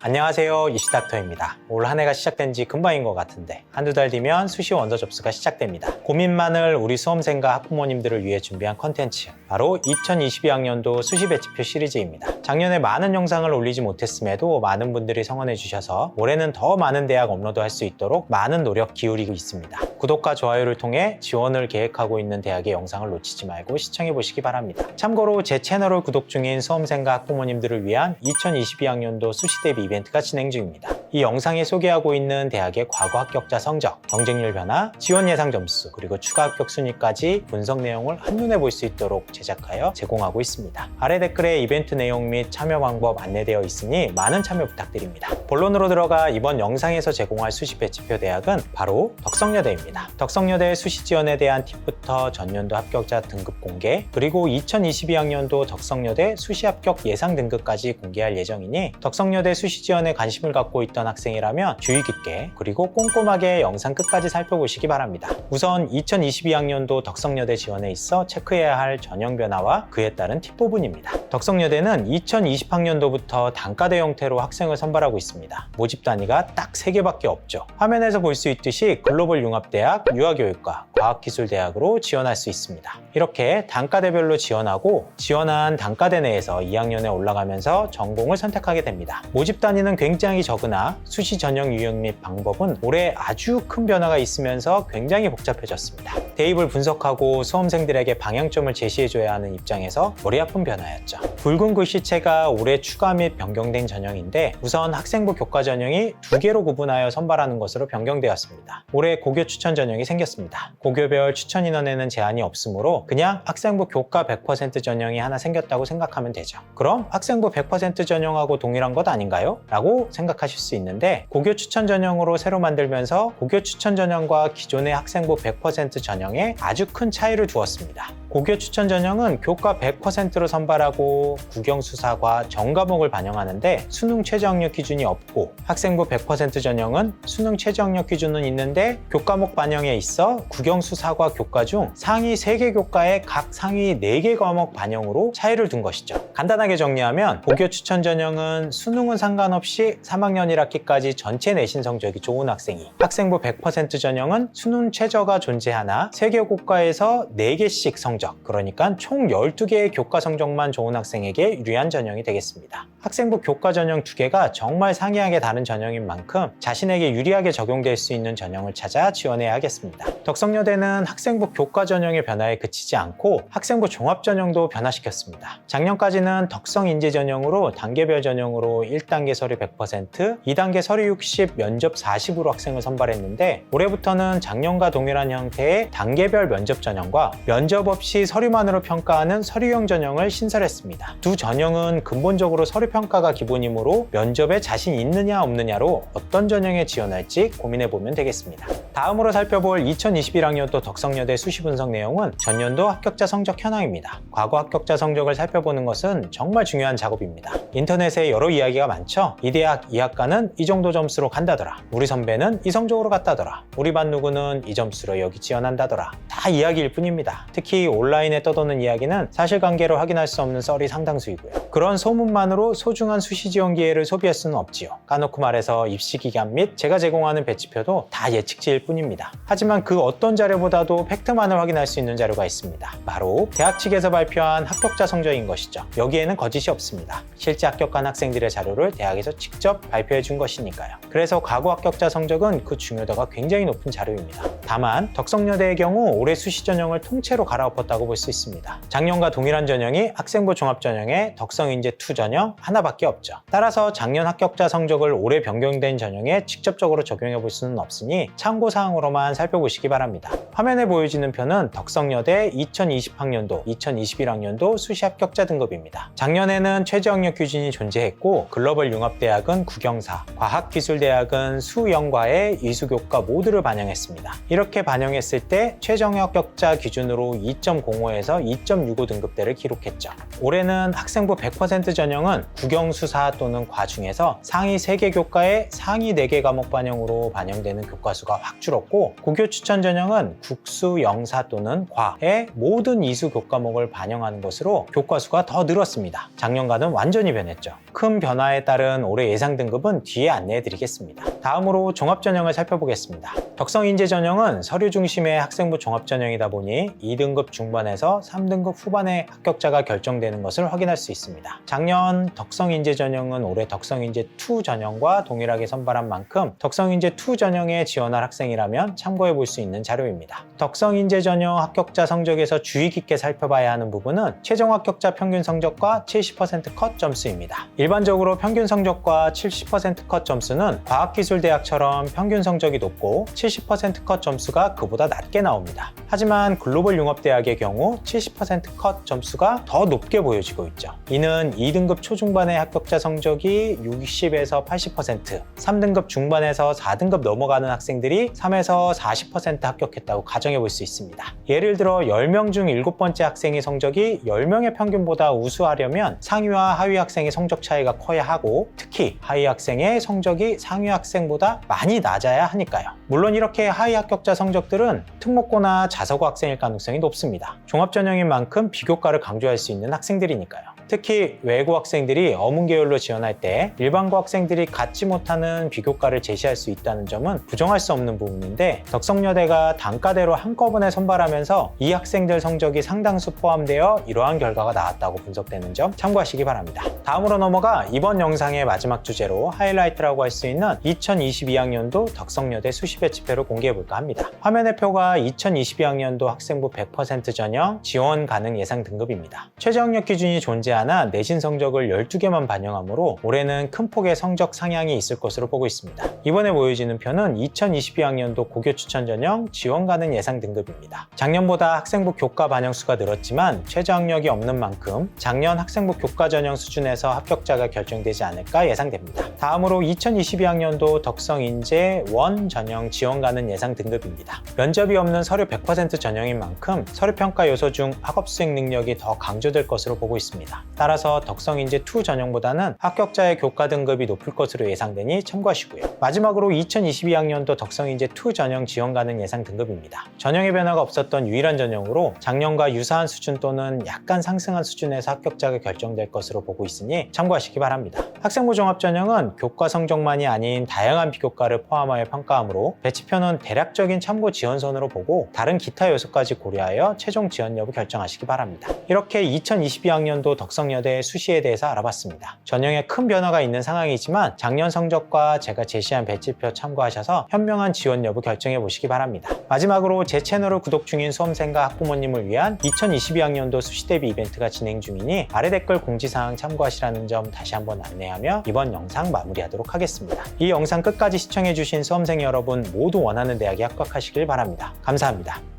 안녕하세요, 이시닥터입니다. 올 한 해가 시작된 지 금방인 것 같은데 한두 달 뒤면 수시 원서 접수가 시작됩니다. 고민 많을 우리 수험생과 학부모님들을 위해 준비한 컨텐츠, 바로 2022학년도 수시 배치표 시리즈입니다. 작년에 많은 영상을 올리지 못했음에도 많은 분들이 성원해 주셔서 올해는 더 많은 대학 업로드할 수 있도록 많은 노력 기울이고 있습니다. 구독과 좋아요를 통해 지원을 계획하고 있는 대학의 영상을 놓치지 말고 시청해 보시기 바랍니다. 참고로 제 채널을 구독 중인 수험생과 학부모님들을 위한 2022학년도 수시 대비 이벤트가 진행 중입니다. 이 영상에 소개하고 있는 대학의 과거 합격자 성적, 경쟁률 변화, 지원 예상 점수, 그리고 추가 합격 순위까지 분석 내용을 한눈에 볼 수 있도록 제작하여 제공하고 있습니다. 아래 댓글에 이벤트 내용 및 참여 방법 안내되어 있으니 많은 참여 부탁드립니다. 본론으로 들어가 이번 영상에서 제공할 수시 배치표 대학은 바로 덕성여대입니다. 덕성여대 수시 지원에 대한 팁부터 전년도 합격자 등급 공개, 그리고 2022학년도 덕성여대 수시 합격 예상 등급까지 공개할 예정이니 덕성여대 수시 지원에 관심을 갖고 있던 학생이라면 주의 깊게 그리고 꼼꼼하게 영상 끝까지 살펴보시기 바랍니다. 우선 2022학년도 덕성여대 지원에 있어 체크해야 할 전형 변화와 그에 따른 팁 부분입니다. 덕성여대는 2020학년도부터 단과대 형태로 학생을 선발하고 있습니다. 모집 단위가 딱 3개밖에 없죠. 화면에서 볼 수 있듯이 글로벌 융합대학, 유아교육과 과학기술대학으로 지원할 수 있습니다. 이렇게 단과대별로 지원하고 지원한 단과대 내에서 2학년에 올라가면서 전공을 선택하게 됩니다. 모집 단위는 굉장히 적으나 수시 전형 유형 및 방법은 올해 아주 큰 변화가 있으면서 굉장히 복잡해졌습니다. 대입을 분석하고 수험생들에게 방향점을 제시해줘야 하는 입장에서 머리 아픈 변화였죠. 붉은 글씨체가 올해 추가 및 변경된 전형인데 우선 학생부 교과 전형이 2개로 구분하여 선발하는 것으로 변경되었습니다. 올해 고교 추천 전형이 생겼습니다. 고교별 추천 인원에는 제한이 없으므로 그냥 학생부 교과 100% 전형이 하나 생겼다고 생각하면 되죠. 그럼 학생부 100% 전형하고 동일한 것 아닌가요? 라고 생각하실 수 있는데 고교 추천 전형으로 새로 만들면서 고교 추천 전형과 기존의 학생부 100% 전형에 아주 큰 차이를 두었습니다. 고교 추천 전형은 교과 100%로 선발하고 국영수사과 전과목을 반영하는데 수능 최저학력 기준이 없고 학생부 100% 전형은 수능 최저학력 기준은 있는데 교과목 반영에 있어 국영수사과 교과 중 상위 3개 교과의 각 상위 4개 과목 반영으로 차이를 둔 것이죠. 간단하게 정리하면 고교 추천 전형은 수능은 상관없이 3학년 1학기까지 전체 내신 성적이 좋은 학생이, 학생부 100% 전형은 수능 최저가 존재하나 3개 교과에서 4개씩 성적, 그러니까 총 12개의 교과 성적만 좋은 학생에게 유리한 전형이 되겠습니다. 학생부 교과 전형 2개가 정말 상이하게 다른 전형인 만큼 자신에게 유리하게 적용될 수 있는 전형을 찾아 지원해야 하겠습니다. 덕성여대는 학생부 교과 전형의 변화에 그치지 않고 학생부 종합 전형도 변화시켰습니다. 작년까지는 덕성인재 전형으로 단계별 전형으로 1단계 서류 100%, 2단계 서류 60, 면접 40으로 학생을 선발했는데 올해부터는 작년과 동일한 형태의 단계별 면접 전형과 면접 없이 서류만으로 평가하는 서류형 전형을 신설했습니다. 두 전형은 근본적으로 서류 평가가 기본이므로 면접에 자신 있느냐 없느냐로 어떤 전형에 지원할지 고민해보면 되겠습니다. 다음으로 살펴볼 2021학년도 덕성여대 수시 분석 내용은 전년도 합격자 성적 현황입니다. 과거 합격자 성적을 살펴보는 것은 정말 중요한 작업입니다. 인터넷에 여러 이야기가 많죠. 이 대학, 이 학과는 이 정도 점수로 간다더라. 우리 선배는 이 성적으로 갔다더라. 우리 반 누구는 이 점수로 여기 지원한다더라. 다 이야기일 뿐입니다. 특히 온라인에 떠도는 이야기는 사실관계로 확인할 수 없는 썰이 상당수이고요. 그런 소문만으로 소중한 수시 지원 기회를 소비할 수는 없지요. 까놓고 말해서 입시 기간 및 제가 제공하는 배치표도 다 예측치일 뿐입니다. 하지만 그 어떤 자료보다도 팩트만을 확인할 수 있는 자료가 있습니다. 바로 대학 측에서 발표한 합격자 성적인 것이죠. 여기에는 거짓이 없습니다. 실제 합격한 학생들의 자료를 대학에서 직접 발표해 준 것이니까요. 그래서 과거 합격자 성적은 그 중요도가 굉장히 높은 자료입니다. 다만 덕성여대의 경우 올해 수시 전형을 통째로 갈아엎었다고 볼 수 있습니다. 작년과 동일한 전형이 학생부 종합 전형에 덕성인재 2 전형 하나밖에 없죠. 따라서 작년 합격자 성적을 올해 변경된 전형에 직접적으로 적용해 볼 수는 없으니 참고사항으로만 살펴보시기 바랍니다. 화면에 보여지는 표는 덕성여대 2020학년도, 2021학년도 수시 합격자 등급입니다. 작년에는 최저학력 기준이 존재했고 글로벌 융합대학은 국영사, 과학기술대학은 수영과의 이수교과 모두를 반영했습니다. 이렇게 반영했을 때 최종 합격자 기준으로 2.05에서 2.65 등급대를 기록했죠. 올해는 학생부 100% 전형은 국영수사 또는 과중에서 상위 3개 교과에 상위 4개 과목 반영으로 반영되는 교과수가 확 줄었고, 고교 추천 전형은 국수, 영사 또는 과의 모든 이수 교과목을 반영하는 것으로 교과수가 더 늘었습니다. 작년과는 완전히 변했죠. 큰 변화에 따른 올해 예상 등급은 뒤에 안내해 드리겠습니다. 다음으로 종합 전형을 살펴보겠습니다. 덕성인재 전형은 서류 중심의 학생부 종합 전형이다 보니 2등급 중반에서 3등급 후반의 합격자가 결정되는 것을 확인할 수 있습니다. 작년 덕성인재 전형은 올해 덕성인재2 전형과 동일하게 선발한 만큼 덕성인재2 전형에 지원할 학생이라면 참고해 볼 수 있는 자료입니다. 덕성인재 전형 합격자 성적에서 주의 깊게 살펴봐야 하는 부분은 최종 합격자 평균 성적과 70% 컷 점수입니다. 일반적으로 평균 성적과 70% 컷 점수는 과학기술대학처럼 평균 성적이 높고 70% 컷 점수가 그보다 낮게 나옵니다. 하지만 글로벌 융합대학의 경우 70% 컷 점수가 더 높게 보여지고 있죠. 이는 2등급 초중반의 합격자 성적이 60에서 80%, 3등급 중반에서 4등급 넘어가는 학생들이 3에서 40% 합격했다고 가정해 볼 수 있습니다. 예를 들어 10명 중 7번째 학생의 성적이 10명의 평균보다 우수하려면 상위와 하위 학생의 성적 차이가 커야 하고, 특히 하위 학생의 성적이 상위 학생보다 많이 낮아야 하니까요. 물론 이렇게 하위 합격자 성적들은 특목고나 자서고 학생일 가능성이 높습니다. 종합전형인 만큼 비교과를 강조할 수 있는 학생들이니까요. 특히 외고 학생들이 어문 계열로 지원할 때 일반고 학생들이 갖지 못하는 비교과를 제시할 수 있다는 점은 부정할 수 없는 부분인데, 덕성여대가 단과대로 한꺼번에 선발하면서 이 학생들 성적이 상당수 포함되어 이러한 결과가 나왔다고 분석되는 점 참고하시기 바랍니다. 다음으로 넘어가 이번 영상의 마지막 주제로 하이라이트라고 할 수 있는 2022학년도 덕성여대 수시 배치표를 공개해 볼까 합니다. 화면의 표가 2022학년도 학생부 100% 전형 지원 가능 예상 등급입니다. 최저학력 기준이 존재하나 내신 성적을 12개만 반영하므로 올해는 큰 폭의 성적 상향이 있을 것으로 보고 있습니다. 이번에 보여지는 표는 2022학년도 고교 추천 전형 지원 가능 예상 등급입니다. 작년보다 학생부 교과 반영수가 늘었지만 최저학력이 없는 만큼 작년 학생부 교과 전형 수준에서 합격자가 결정되지 않을까 예상됩니다. 다음으로 2022학년도 덕성인재 원 전형 지원 가능 예상 등급입니다. 면접이 없는 서류 100% 전형인 만큼 서류평가 요소 중 학업 수행 능력이 더 강조될 것으로 보고 있습니다. 따라서 덕성인재2 전형보다는 합격자의 교과 등급이 높을 것으로 예상되니 참고하시고요. 마지막으로 2022학년도 덕성인재2 전형 지원 가능 예상 등급입니다. 전형의 변화가 없었던 유일한 전형으로 작년과 유사한 수준 또는 약간 상승한 수준에서 합격자가 결정될 것으로 보고 있으니 참고하시기 바랍니다. 학생부 종합 전형은 교과 성적만이 아닌 다양한 비교과를 포함하여 평가하므로 배치표는 대략적인 참고 지원선으로 보고 다른 기타 요소까지 고려하여 최종 지원 여부 결정하시기 바랍니다. 이렇게 2022학년도 덕성여대 수시에 대해서 알아봤습니다. 전형에 큰 변화가 있는 상황이지만 작년 성적과 제가 제시한 배치표 참고하셔서 현명한 지원 여부 결정해 보시기 바랍니다. 마지막으로 제 채널을 구독 중인 수험생과 학부모님을 위한 2022학년도 수시 대비 이벤트가 진행 중이니 아래 댓글 공지사항 참고하시라는 점 다시 한번 안내하며 이번 영상 마무리하도록 하겠습니다. 이 영상 끝까지 시청해주신 수험생 여러분 모두 원하는 대학에 합격하시길 바랍니다. 감사합니다.